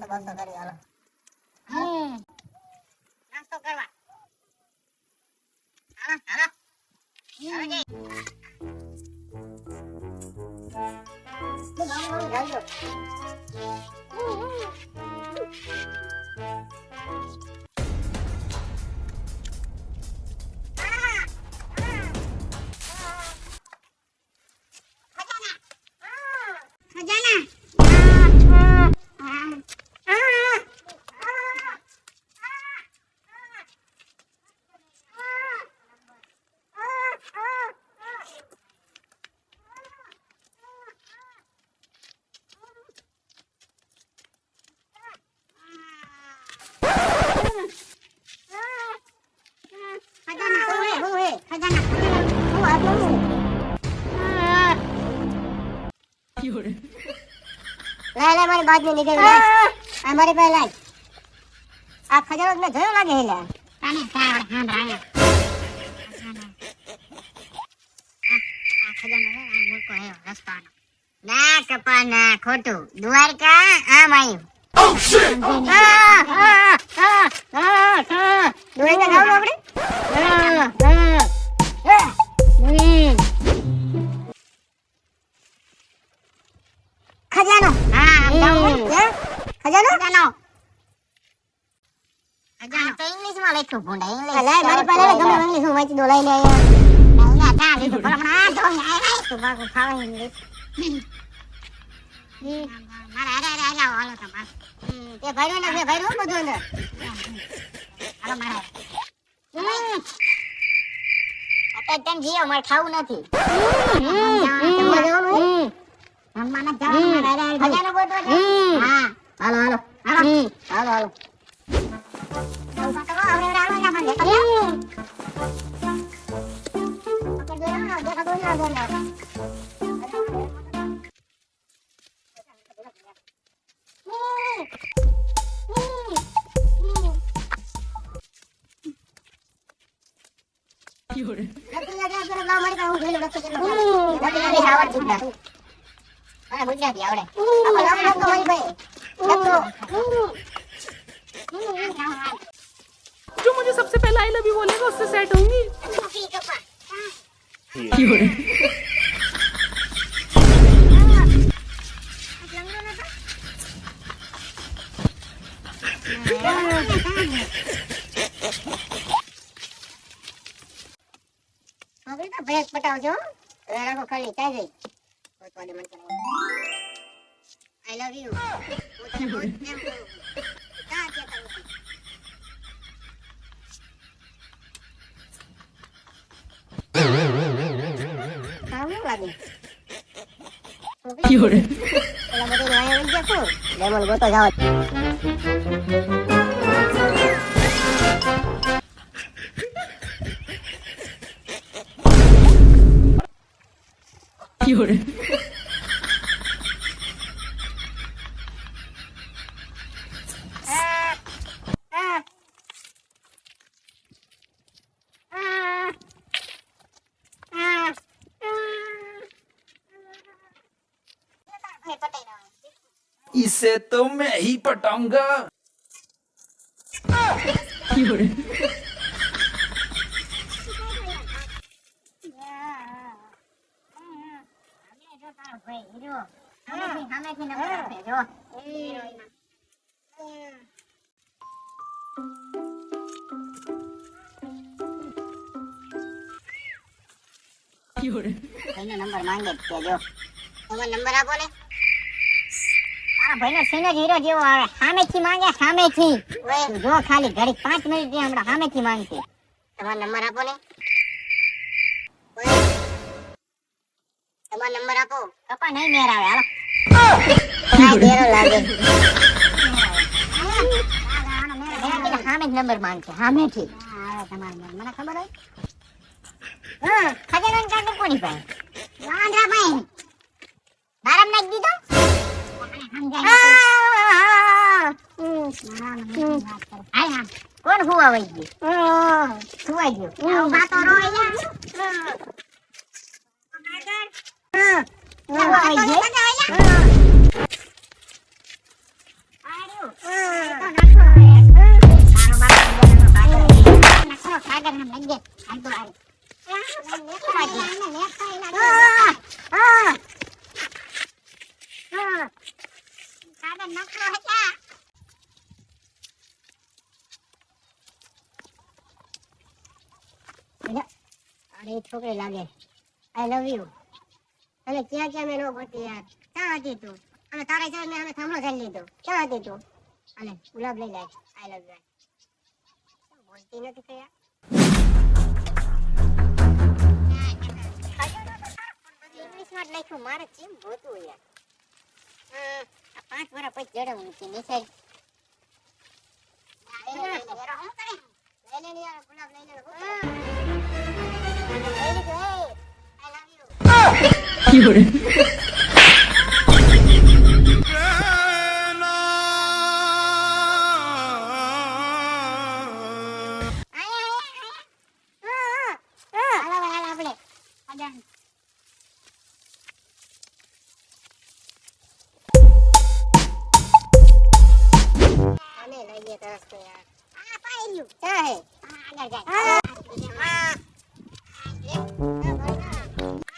બસો કરી હાલો. નાસ્તો કરવા હાલો હાલો હાલો લે મારી બાજુ નીકળ લે આ મારી પાસે લાય આ ખજાનો મેં જોયો લાગે હેલા કાને કાળ હાંભળાયા આ ખજાનો આ મોટો હે રસ્તાનો ના કપાના ખોટું દ્વારકા આમ આવ્યું ઓ શિટ દ્વારકા જાવ આપણે ખજાનો ખજાનો ખજાનો તો ઇંગ્લિશ માં લખ્યું ભૂંડા ઇંગ્લિશ લાય મારી પાસે ગમે ઇંગ્લિશ માં વાંચી દો લઈ લે ના તા લીધું પણ હમણાં તો આય તો બાકુ ખાવા ઇંગ્લિશ મારા અરે અરે આવો હાલો તમાર તે ભાઈઓ ને ભાઈઓ બધું ને હાલો મારા અત્યારે તેમ જીઓ મારે ખાવું નથી રમવાના જવાનું મારા ખજાનો બોટો છે હા હાલો હાલો હાલો હાલો હાલો ગુજરાતી આવડે जो मुझे सबसे पहले आई लव यू बोलेगा उससे सेट होंगी अभी तो ब्रेक पटाओ जो रेड़ा को खड़ी क्या गई बहुत वाले मन कर आई लव यू वो तो बहुत प्रेम करो क्या क्या करो कामू लगी क्यों kalau betul nanya aja aku lemon botol jawab क्यों इसे तो मैं ही पटाऊंगा क्यों नंबर मांगे जो नंबर आपो ने ભાઈનો સીનો હીરો જેવો આવે સામેથી માંગે સામેથી ઓય જો ખાલી ઘડી 5 મિનિટ ની હમણાં સામેથી માંગશે તમારો નંબર આપો ને ઓય તમારો નંબર આપો કપા નહીં મેર આવે હાલો આ દેરો લાગે સામે જ નંબર માંગશે સામેથી આવે તમારો નંબર મને ખબર હોય હા ખજાનો કાઢે કોની પાસે વાંદરા ભાઈ બારમ નાખ દીધો કોણ હુવાઈ ગયું હુવાઈ ગયું વાતો રોય હુવાઈ ગયું છોકરી લાગે આઈ લવ યુ અને ક્યાં ક્યાં મેં નો ગોતી યાર ક્યાં હતી તું અને તારા જોડે મેં થાંભલો કરી લીધો ક્યાં હતી તું અને ગુલાબ લઈ લાય આઈ લવ યુ બોલતી નથી કે યાર ઇંગ્લિશમાં જ લખ્યું મારે કેમ ગોતું યાર આ 5 વર્ષ પછી જડવું છે નિસાઈ Fiore.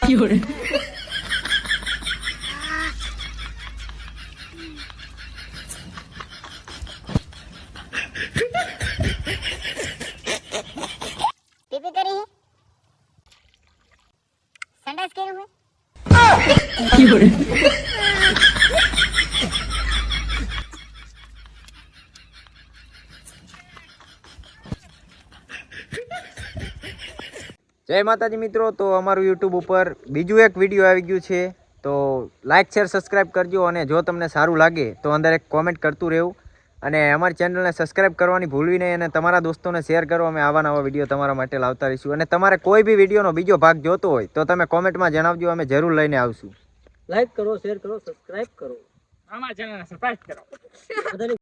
Fiore. पीपी करी है संडास કર્યું है Fiore. જય માતાજી મિત્રો, તો અમારું યુટ્યુબ ઉપર બીજું એક વિડીયો આવી ગયું છે, તો લાઇક શેર સબસ્ક્રાઈબ કરજો અને જો તમને સારું લાગે તો અંદર એક કોમેન્ટ કરતું રહેવું અને અમારી ચેનલને સબસ્ક્રાઈબ કરવાની ભૂલવી નહીં અને તમારા દોસ્તોને શેર કરો. અમે આવા નવા વિડીયો તમારા માટે લાવતા રહીશું અને તમારે કોઈ બી વિડીયોનો બીજો ભાગ જોતો હોય તો તમે કોમેન્ટમાં જણાવજો, અમે જરૂર લઈને આવશું. લાઈક કરો, શેર કરો, સબસ્ક્રાઇબ કરો. हमारे चैनल ने सब्सक्राइब करो.